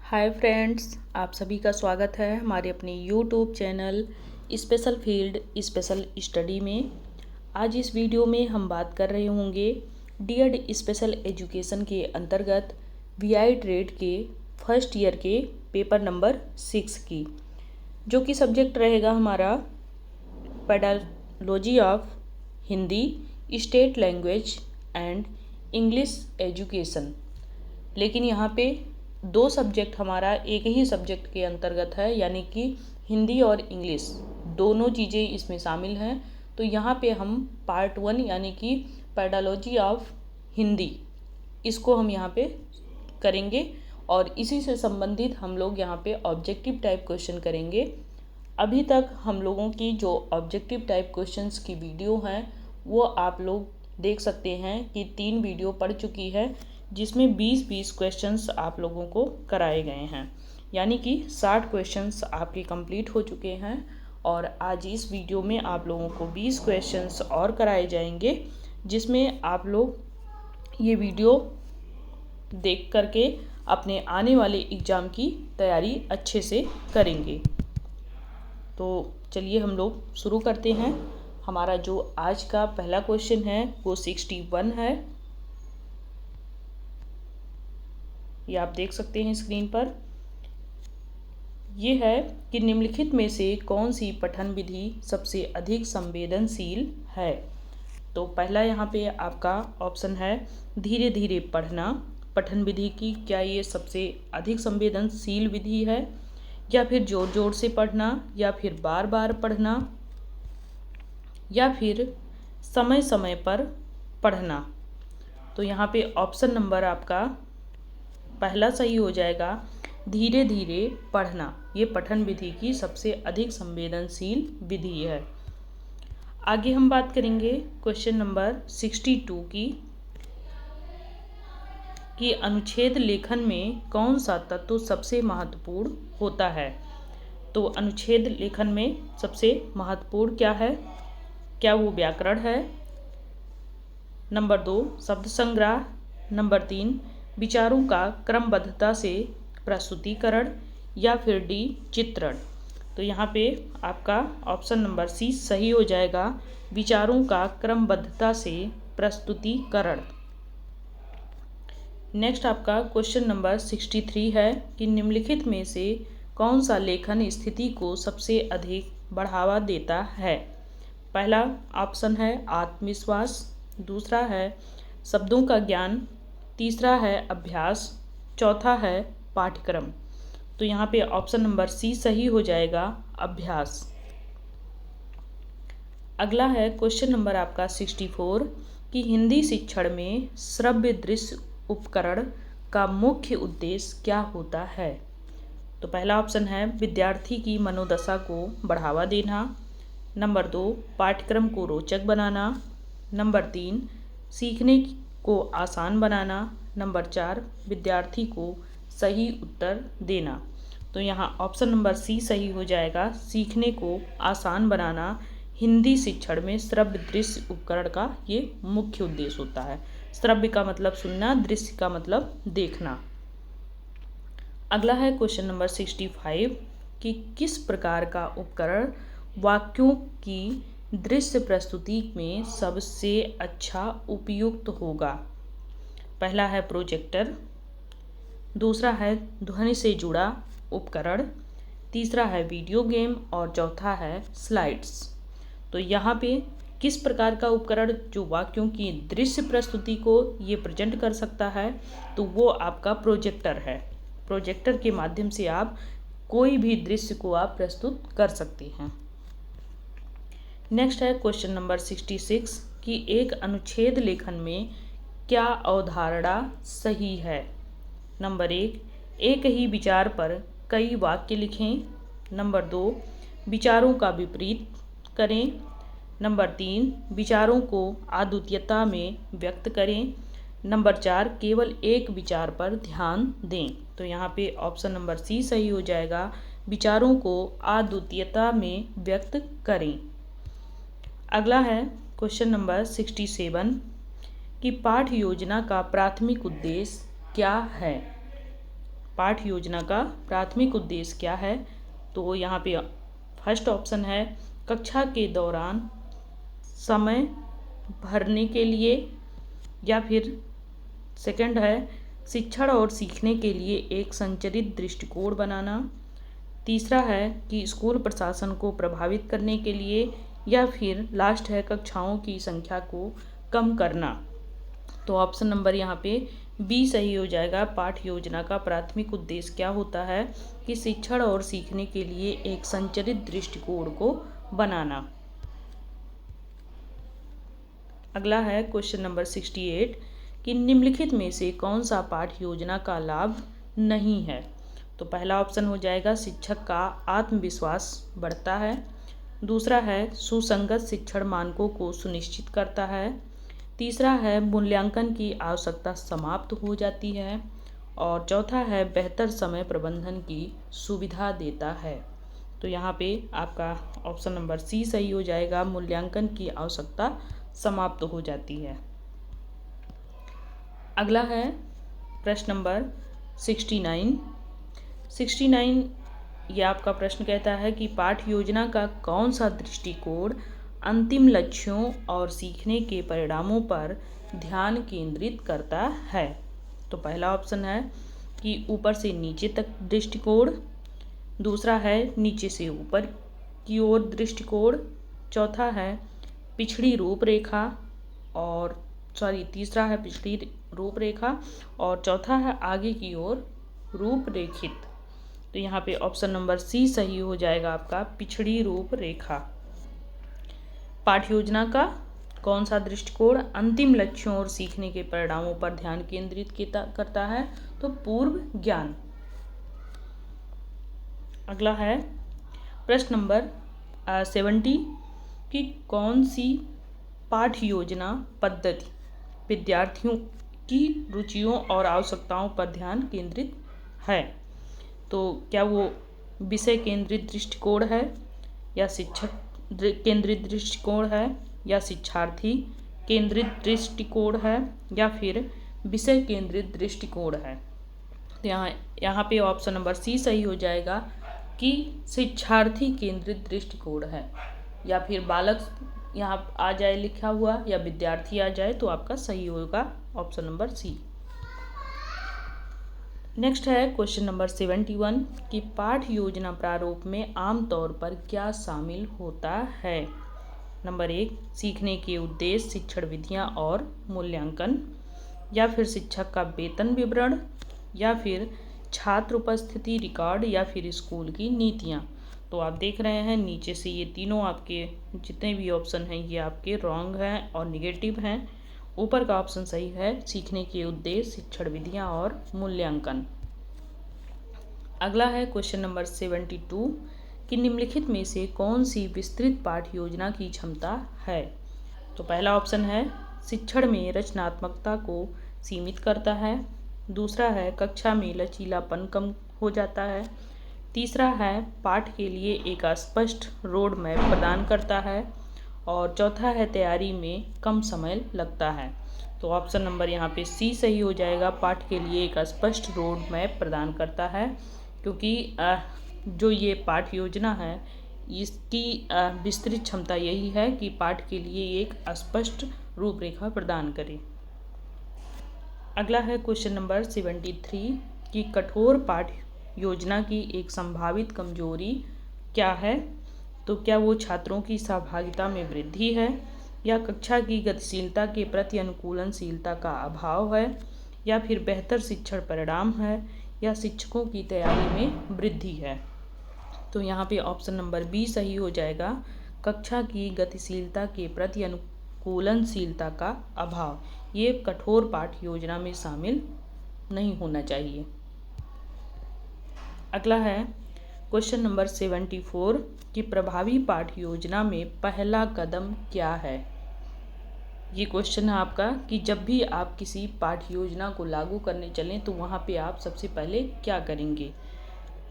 Hi friends, आप सभी का स्वागत है हमारे अपने YouTube channel special field special study में। आज इस वीडियो में हम बात कर रहे होंगे डीएड स्पेशल एजुकेशन के अंतर्गत वीआई ट्रेड के फर्स्ट ईयर के पेपर नंबर 6 की, जो कि सब्जेक्ट रहेगा हमारा pedology of Hindi, state language and English education. लेकिन यहाँ पे दो सब्जेक्ट हमारा एक ही सब्जेक्ट के अंतर्गत है, यानी कि हिंदी और इंग्लिश दोनों चीज़ें इसमें शामिल हैं। तो यहाँ पे हम पार्ट 1 यानी कि पेडालॉजी ऑफ हिंदी, इसको हम यहाँ पे करेंगे और इसी से संबंधित हम लोग यहाँ पे ऑब्जेक्टिव टाइप क्वेश्चन करेंगे। अभी तक हम लोगों की जो ऑब्जेक्टिव टाइप क्वेश्चंस की वीडियो हैं वो आप लोग देख सकते हैं कि 3 वीडियो पड़ चुकी है, जिसमें 20-20 क्वेश्चंस आप लोगों को कराए गए हैं, यानी कि 60 क्वेश्चंस आपके कंप्लीट हो चुके हैं। और आज इस वीडियो में आप लोगों को 20 क्वेश्चंस और कराए जाएंगे, जिसमें आप लोग ये वीडियो देख करके अपने आने वाले एग्ज़ाम की तैयारी अच्छे से करेंगे। तो चलिए हम लोग शुरू करते हैं। हमारा जो आज का पहला क्वेश्चन है वो 61 है, ये आप देख सकते हैं स्क्रीन पर। ये है कि निम्नलिखित में से कौन सी पठन विधि सबसे अधिक संवेदनशील है। तो पहला यहाँ पे आपका ऑप्शन है धीरे धीरे पढ़ना। पठन विधि की क्या ये सबसे अधिक संवेदनशील विधि है, या फिर जोर जोर से पढ़ना, या फिर बार बार पढ़ना, या फिर समय समय पर पढ़ना। तो यहाँ पे ऑप्शन नंबर आपका पहला सही हो जाएगा, धीरे धीरे पढ़ना। ये पठन विधि की सबसे अधिक संवेदनशील विधि है। आगे हम बात करेंगे क्वेश्चन नंबर 62 की, कि अनुच्छेद लेखन में कौन सा तत्व सबसे महत्वपूर्ण होता है। तो अनुच्छेद लेखन में सबसे महत्वपूर्ण क्या है? क्या वो व्याकरण है? नंबर 2 शब्द संग्रह, नंबर 3 विचारों का क्रमबद्धता से प्रस्तुतिकरण, या फिर डी चित्रण। तो यहाँ पे आपका ऑप्शन नंबर सी सही हो जाएगा, विचारों का क्रमबद्धता से प्रस्तुतिकरण। नेक्स्ट आपका क्वेश्चन नंबर 63 है कि निम्नलिखित में से कौन सा लेखन स्थिति को सबसे अधिक बढ़ावा देता है। पहला ऑप्शन है आत्मविश्वास, दूसरा है शब्दों का ज्ञान, तीसरा है अभ्यास, चौथा है पाठ्यक्रम। तो यहाँ पे ऑप्शन नंबर सी सही हो जाएगा, अभ्यास। अगला है क्वेश्चन नंबर आपका 64 कि हिंदी शिक्षण में श्रव्य दृश्य उपकरण का मुख्य उद्देश्य क्या होता है। तो पहला ऑप्शन है विद्यार्थी की मनोदशा को बढ़ावा देना, नंबर 2 पाठ्यक्रम को रोचक बनाना, नंबर 3 सीखने को आसान बनाना, नंबर 4 विद्यार्थी को सही उत्तर देना। तो यहाँ ऑप्शन नंबर सी सही हो जाएगा, सीखने को आसान बनाना हिंदी शिक्षण में श्रव्य दृश्य उपकरण का ये मुख्य उद्देश्य होता है। श्रव्य का मतलब सुनना, दृश्य का मतलब देखना। अगला है क्वेश्चन नंबर 65 कि किस प्रकार का उपकरण वाक्यों की दृश्य प्रस्तुति में सबसे अच्छा उपयुक्त होगा। पहला है प्रोजेक्टर, दूसरा है ध्वनि से जुड़ा उपकरण, तीसरा है वीडियो गेम और चौथा है स्लाइड्स। तो यहाँ पे किस प्रकार का उपकरण जो वाक्यों की दृश्य प्रस्तुति को ये प्रेजेंट कर सकता है, तो वो आपका प्रोजेक्टर है। प्रोजेक्टर के माध्यम से आप कोई भी दृश्य को आप प्रस्तुत कर सकते हैं। नेक्स्ट है क्वेश्चन नंबर 66 कि एक अनुच्छेद लेखन में क्या अवधारणा सही है। नंबर 1 एक ही विचार पर कई वाक्य लिखें, नंबर 2 विचारों का विपरीत करें, नंबर 3 विचारों को अद्वितीयता में व्यक्त करें, नंबर 4 केवल एक विचार पर ध्यान दें। तो यहाँ पे ऑप्शन नंबर सी सही हो जाएगा, विचारों को अद्वितीयता में व्यक्त करें। अगला है क्वेश्चन नंबर 67 कि पाठ्य योजना का प्राथमिक उद्देश्य क्या है। पाठ योजना का प्राथमिक उद्देश्य क्या है? तो यहाँ पे फर्स्ट ऑप्शन है कक्षा के दौरान समय भरने के लिए, या फिर सेकंड है शिक्षण और सीखने के लिए एक संचरित दृष्टिकोण बनाना, तीसरा है कि स्कूल प्रशासन को प्रभावित करने के लिए, या फिर लास्ट है कक्षाओं की संख्या को कम करना। तो ऑप्शन नंबर यहाँ पे बी सही हो जाएगा। पाठ योजना का प्राथमिक उद्देश्य क्या होता है कि शिक्षण और सीखने के लिए एक संचरित दृष्टिकोण को बनाना। अगला है क्वेश्चन नंबर 68 कि निम्नलिखित में से कौन सा पाठ योजना का लाभ नहीं है? तो पहला ऑप्शन हो जाएगा शिक्षक का आत्मविश्वास बढ़ता है, दूसरा है सुसंगत शिक्षण मानकों को सुनिश्चित करता है, तीसरा है मूल्यांकन की आवश्यकता समाप्त हो जाती है, और चौथा है बेहतर समय प्रबंधन की सुविधा देता है। तो यहाँ पे आपका ऑप्शन नंबर सी सही हो जाएगा, मूल्यांकन की आवश्यकता समाप्त हो जाती है। अगला है प्रश्न नंबर 69। ये आपका प्रश्न कहता है कि पाठ योजना का कौन सा दृष्टिकोण अंतिम लक्ष्यों और सीखने के परिणामों पर ध्यान केंद्रित करता है? तो पहला ऑप्शन है कि ऊपर से नीचे तक दृष्टिकोण, दूसरा है नीचे से ऊपर की ओर दृष्टिकोण, चौथा है पिछड़ी रूपरेखा और तीसरा है पिछड़ी रूपरेखा और चौथा है आगे की ओर रूपरेखित। तो यहाँ पे ऑप्शन नंबर सी सही हो जाएगा आपका, पिछड़ी रूपरेखा। पाठ योजना का कौन सा दृष्टिकोण अंतिम लक्ष्यों और सीखने के परिणामों पर ध्यान केंद्रित करता है? तो पूर्व ज्ञान। अगला है प्रश्न नंबर 70 कि कौन सी पाठ योजना पद्धति विद्यार्थियों की रुचियों और आवश्यकताओं पर ध्यान केंद्रित है? तो क्या वो विषय केंद्रित दृष्टिकोण है, या शिक्षक केंद्रित दृष्टिकोण है, या शिक्षार्थी केंद्रित दृष्टिकोण है, या फिर विषय केंद्रित दृष्टिकोण है? तो यहाँ पे ऑप्शन नंबर सी सही हो जाएगा कि शिक्षार्थी केंद्रित दृष्टिकोण है, या फिर बालक यहाँ आ जाए लिखा हुआ, या विद्यार्थी आ जाए तो आपका सही होगा ऑप्शन नंबर सी। नेक्स्ट है क्वेश्चन नंबर 71 कि पाठ योजना प्रारूप में आमतौर पर क्या शामिल होता है? नंबर 1 सीखने के उद्देश्य, शिक्षण विधियाँ और मूल्यांकन, या फिर शिक्षक का वेतन विवरण, या फिर छात्र उपस्थिति रिकॉर्ड, या फिर स्कूल की नीतियाँ। तो आप देख रहे हैं नीचे से ये तीनों आपके जितने भी ऑप्शन हैं ये आपके रॉन्ग हैं और निगेटिव हैं। ऊपर का ऑप्शन सही है, सीखने के उद्देश्य, शिक्षण विधियाँ और मूल्यांकन। अगला है क्वेश्चन नंबर 72 कि निम्नलिखित में से कौन सी विस्तृत पाठ योजना की क्षमता है? तो पहला ऑप्शन है शिक्षण में रचनात्मकता को सीमित करता है, दूसरा है कक्षा में लचीलापन कम हो जाता है, तीसरा है पाठ के लिए एक स्पष्ट रोड मैप प्रदान करता है, और चौथा है तैयारी में कम समय लगता है। तो ऑप्शन नंबर यहाँ पे सी सही हो जाएगा, पाठ के लिए एक स्पष्ट रोड मैप प्रदान करता है, क्योंकि जो ये पाठ योजना है इसकी विस्तृत क्षमता यही है कि पाठ के लिए एक स्पष्ट रूपरेखा प्रदान करे। अगला है क्वेश्चन नंबर 73 कि कठोर पाठ योजना की एक संभावित कमजोरी क्या है? तो क्या वो छात्रों की सहभागिता में वृद्धि है, या कक्षा की गतिशीलता के प्रति अनुकूलनशीलता का अभाव है, या फिर बेहतर शिक्षण परिणाम है, या शिक्षकों की तैयारी में वृद्धि है? तो यहाँ पे ऑप्शन नंबर बी सही हो जाएगा, कक्षा की गतिशीलता के प्रति अनुकूलनशीलता का अभाव। ये कठोर पाठ योजना में शामिल नहीं होना चाहिए। अगला है क्वेश्चन नंबर 74 कि प्रभावी पाठ योजना में पहला कदम क्या है? ये क्वेश्चन है आपका कि जब भी आप किसी पाठ योजना को लागू करने चलें तो वहाँ पे आप सबसे पहले क्या करेंगे?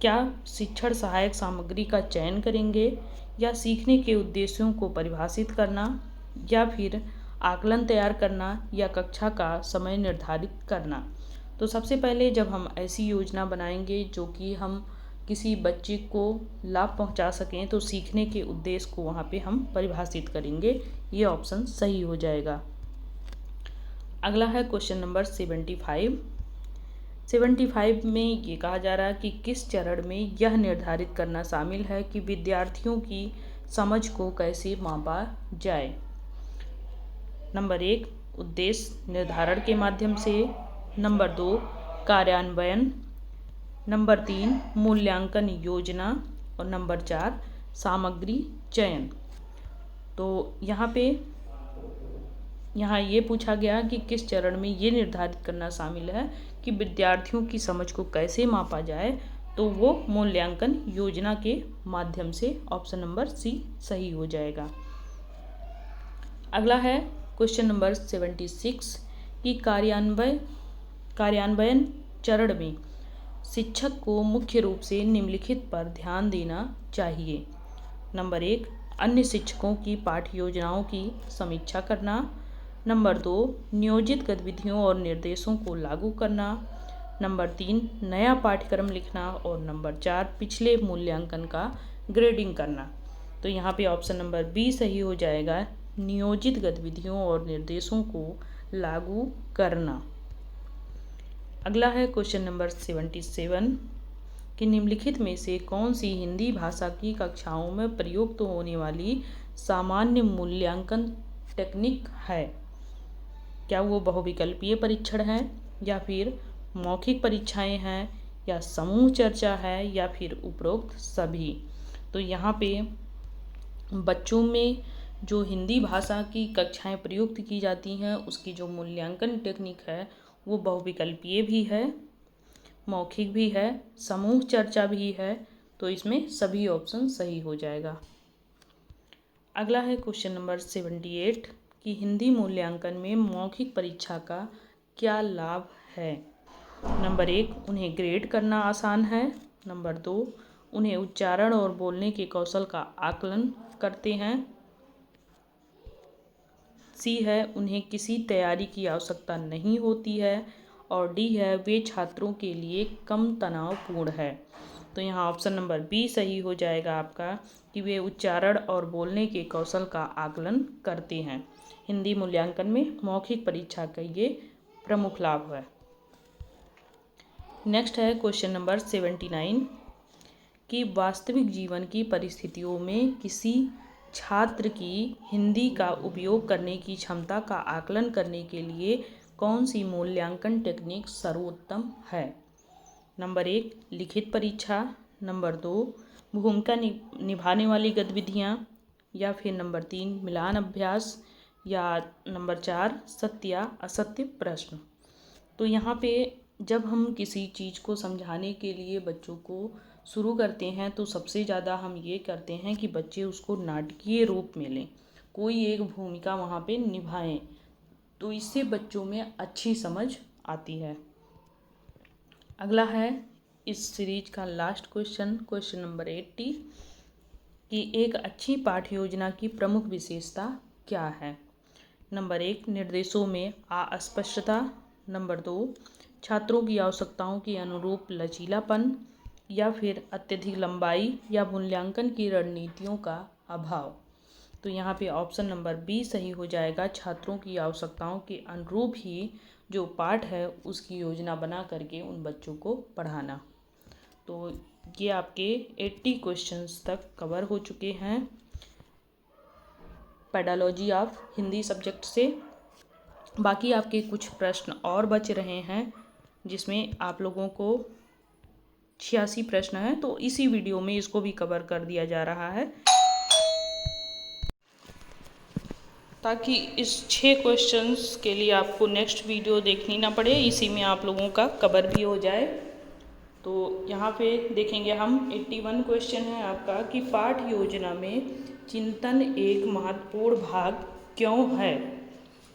क्या शिक्षण सहायक सामग्री का चयन करेंगे, या सीखने के उद्देश्यों को परिभाषित करना, या फिर आकलन तैयार करना, या कक्षा का समय निर्धारित करना? तो सबसे पहले जब हम ऐसी योजना बनाएंगे जो कि हम किसी बच्चे को लाभ पहुंचा सकें, तो सीखने के उद्देश्य को वहाँ पे हम परिभाषित करेंगे। ये ऑप्शन सही हो जाएगा। अगला है क्वेश्चन नंबर 75 में ये कहा जा रहा है कि किस चरण में यह निर्धारित करना शामिल है कि विद्यार्थियों की समझ को कैसे मापा जाए। नंबर 1 उद्देश्य निर्धारण के माध्यम से, नंबर 2 कार्यान्वयन, नंबर 3 मूल्यांकन योजना और नंबर 4 सामग्री चयन। तो यहाँ ये पूछा गया कि किस चरण में ये निर्धारित करना शामिल है कि विद्यार्थियों की समझ को कैसे मापा जाए, तो वो मूल्यांकन योजना के माध्यम से। ऑप्शन नंबर सी सही हो जाएगा। अगला है क्वेश्चन नंबर 76 कि कार्यान्वयन चरण में शिक्षक को मुख्य रूप से निम्नलिखित पर ध्यान देना चाहिए। नंबर 1 अन्य शिक्षकों की पाठ्य योजनाओं की समीक्षा करना, नंबर 2 नियोजित गतिविधियों और निर्देशों को लागू करना, नंबर 3 नया पाठ्यक्रम लिखना और नंबर 4 पिछले मूल्यांकन का ग्रेडिंग करना। तो यहाँ पे ऑप्शन नंबर बी सही हो जाएगा, नियोजित गतिविधियों और निर्देशों को लागू करना। अगला है क्वेश्चन नंबर 77 कि निम्नलिखित में से कौन सी हिंदी भाषा की कक्षाओं में प्रयुक्त होने वाली सामान्य मूल्यांकन टेक्निक है। क्या वो बहुविकल्पीय परीक्षण है, या फिर मौखिक परीक्षाएं हैं, या समूह चर्चा है, या फिर उपरोक्त सभी। तो यहाँ पे बच्चों में जो हिंदी भाषा की कक्षाएं प्रयुक्त की जाती हैं उसकी जो मूल्यांकन टेक्निक है वो बहुविकल्पीय भी है, मौखिक भी है, समूह चर्चा भी है। तो इसमें सभी ऑप्शन सही हो जाएगा। अगला है क्वेश्चन नंबर 78 कि हिंदी मूल्यांकन में मौखिक परीक्षा का क्या लाभ है। नंबर 1 उन्हें ग्रेड करना आसान है, नंबर 2 उन्हें उच्चारण और बोलने के कौशल का आकलन करते हैं, सी है उन्हें किसी तैयारी की आवश्यकता नहीं होती है, और डी है वे छात्रों के लिए कम तनावपूर्ण है। तो यहाँ ऑप्शन नंबर बी सही हो जाएगा आपका कि वे उच्चारण और बोलने के कौशल का आकलन करते हैं। हिंदी मूल्यांकन में मौखिक परीक्षा का ये प्रमुख लाभ है। नेक्स्ट है क्वेश्चन नंबर 79 कि वास्तविक जीवन की परिस्थितियों में किसी छात्र की हिंदी का उपयोग करने की क्षमता का आकलन करने के लिए कौन सी मूल्यांकन टेक्निक सर्वोत्तम है। नंबर 1 लिखित परीक्षा, नंबर 2 भूमिका निभाने वाली गतिविधियाँ, या फिर नंबर 3 मिलान अभ्यास, या नंबर 4 सत्य या असत्य प्रश्न। तो यहाँ पे जब हम किसी चीज़ को समझाने के लिए बच्चों को शुरू करते हैं तो सबसे ज़्यादा हम ये करते हैं कि बच्चे उसको नाटकीय रूप में लें, कोई एक भूमिका वहाँ पे निभाएं, तो इससे बच्चों में अच्छी समझ आती है। अगला है इस सीरीज का लास्ट क्वेश्चन नंबर 80 कि एक अच्छी पाठ्य योजना की प्रमुख विशेषता क्या है। नंबर 1 निर्देशों में अस्पष्टता, नंबर 2 छात्रों की आवश्यकताओं के अनुरूप लचीलापन, या फिर अत्यधिक लंबाई या मूल्यांकन की रणनीतियों का अभाव। तो यहाँ पे ऑप्शन नंबर बी सही हो जाएगा, छात्रों की आवश्यकताओं के अनुरूप ही जो पाठ है उसकी योजना बना करके उन बच्चों को पढ़ाना। तो ये आपके 80 क्वेश्चंस तक कवर हो चुके हैं पेडालॉजी ऑफ हिंदी सब्जेक्ट से। बाकी आपके कुछ प्रश्न और बच रहे हैं जिसमें आप लोगों को 86 प्रश्न हैं, तो इसी वीडियो में इसको भी कवर कर दिया जा रहा है ताकि इस 6 क्वेश्चंस के लिए आपको नेक्स्ट वीडियो देखनी ना पड़े, इसी में आप लोगों का कवर भी हो जाए। तो यहाँ पे देखेंगे हम 81 क्वेश्चन है आपका कि पाठ योजना में चिंतन एक महत्वपूर्ण भाग क्यों है।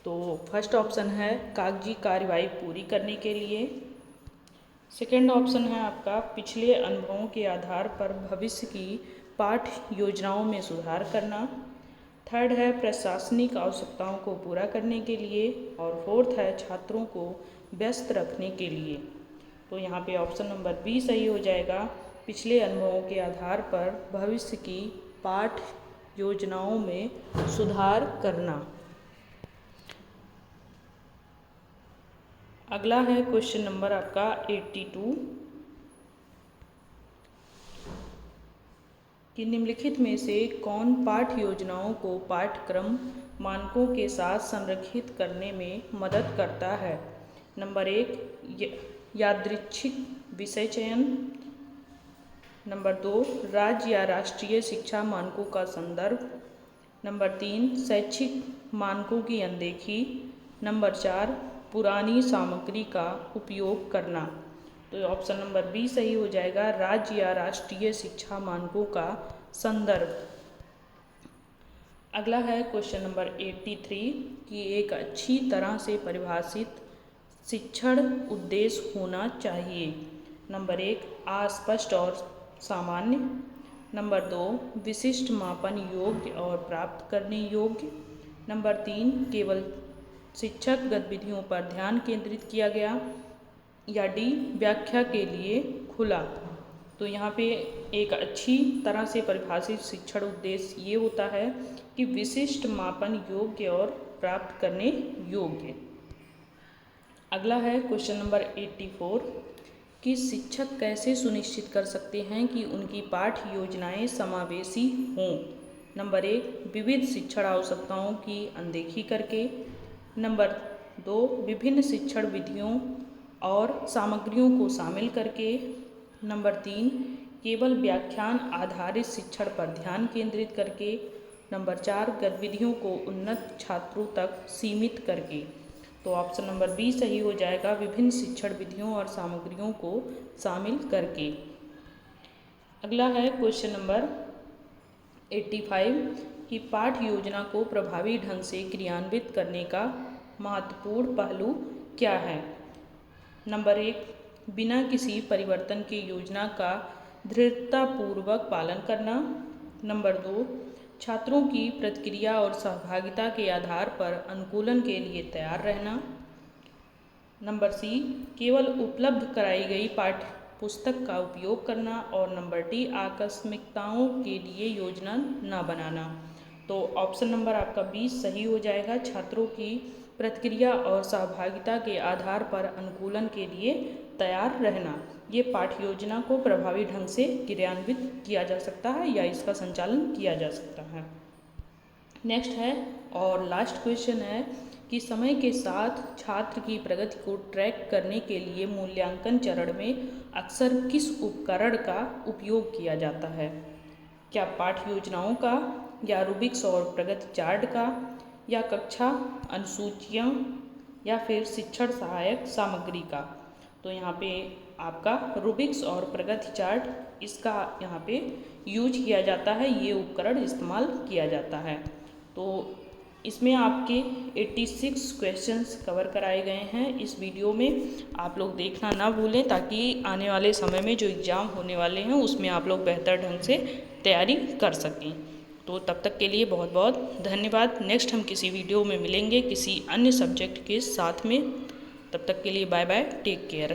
तो फर्स्ट ऑप्शन है कागजी कार्यवाही पूरी करने के लिए, सेकेंड ऑप्शन है आपका पिछले अनुभवों के आधार पर भविष्य की पाठ योजनाओं में सुधार करना, थर्ड है प्रशासनिक आवश्यकताओं को पूरा करने के लिए, और फोर्थ है छात्रों को व्यस्त रखने के लिए। तो यहाँ पे ऑप्शन नंबर बी सही हो जाएगा। पिछले अनुभवों के आधार पर भविष्य की पाठ योजनाओं में सुधार करना। अगला है क्वेश्चन नंबर आपका 82 कि निम्नलिखित में से कौन पाठ योजनाओं को पाठ्यक्रम मानकों के साथ संरेखित करने में मदद करता है। नंबर 1 यादृच्छिक विषय चयन। नंबर 2 राज्य या राष्ट्रीय शिक्षा मानकों का संदर्भ। नंबर 3 शैक्षिक मानकों की अनदेखी। नंबर 4 पुरानी सामग्री का उपयोग करना। तो ऑप्शन नंबर बी सही हो जाएगा, राज्य या राष्ट्रीय शिक्षा मानकों का संदर्भ। अगला है क्वेश्चन नंबर 83 कि एक अच्छी तरह से परिभाषित शिक्षण उद्देश्य होना चाहिए। नंबर 1 अस्पष्ट और सामान्य। नंबर 2 विशिष्ट मापन योग्य और प्राप्त करने योग्य। नंबर 3 केवल शिक्षक गतिविधियों पर ध्यान केंद्रित किया गया। या डी व्याख्या के लिए खुला। तो यहाँ पे एक अच्छी तरह से परिभाषित शिक्षण उद्देश्य ये होता है कि विशिष्ट मापन योग्य और प्राप्त करने योग्य। अगला है क्वेश्चन नंबर 84 कि शिक्षक कैसे सुनिश्चित कर सकते हैं कि उनकी पाठ्य योजनाएं समावेशी हों। नंबर 1 विविध शिक्षण आवश्यकताओं की अनदेखी करके। नंबर 2 विभिन्न शिक्षण विधियों और सामग्रियों को शामिल करके। नंबर 3 केवल व्याख्यान आधारित शिक्षण पर ध्यान केंद्रित करके। नंबर 4 गतिविधियों को उन्नत छात्रों तक सीमित करके। तो ऑप्शन नंबर बी सही हो जाएगा, विभिन्न शिक्षण विधियों और सामग्रियों को शामिल करके। अगला है क्वेश्चन नंबर 85 कि पाठ्य योजना को प्रभावी ढंग से क्रियान्वित करने का महत्वपूर्ण पहलू क्या है। नंबर 1 बिना किसी परिवर्तन की योजना का दृढ़तापूर्वक पालन करना। नंबर 2 छात्रों की प्रतिक्रिया और सहभागिता के आधार पर अनुकूलन के लिए तैयार रहना। नंबर सी केवल उपलब्ध कराई गई पाठ्य पुस्तक का उपयोग करना। और नंबर डी आकस्मिकताओं के लिए योजना न बनाना। तो ऑप्शन नंबर आपका 20 सही हो जाएगा, छात्रों की प्रतिक्रिया और सहभागिता के आधार पर अनुकूलन के लिए तैयार रहना। ये पाठ्य योजना को प्रभावी ढंग से क्रियान्वित किया जा सकता है या इसका संचालन किया जा सकता है। नेक्स्ट है और लास्ट क्वेश्चन है कि समय के साथ छात्र की प्रगति को ट्रैक करने के लिए मूल्यांकन चरण में अक्सर किस उपकरण का उपयोग किया जाता है। क्या पाठ्य योजनाओं का, या रूबिक्स और प्रगति चार्ट का, या कक्षा अनुसूचियाँ, या फिर शिक्षण सहायक सामग्री का। तो यहाँ पे आपका रूबिक्स और प्रगति चार्ट इसका यहाँ पे यूज किया जाता है, ये उपकरण इस्तेमाल किया जाता है। तो इसमें आपके 86 क्वेश्चंस कवर कराए गए हैं इस वीडियो में। आप लोग देखना ना भूलें ताकि आने वाले समय में जो एग्ज़ाम होने वाले हैं उसमें आप लोग बेहतर ढंग से तैयारी कर सकें। तो तब तक के लिए बहुत बहुत धन्यवाद। नेक्स्ट हम किसी वीडियो में मिलेंगे किसी अन्य सब्जेक्ट के साथ में। तब तक के लिए बाय बाय, टेक केयर।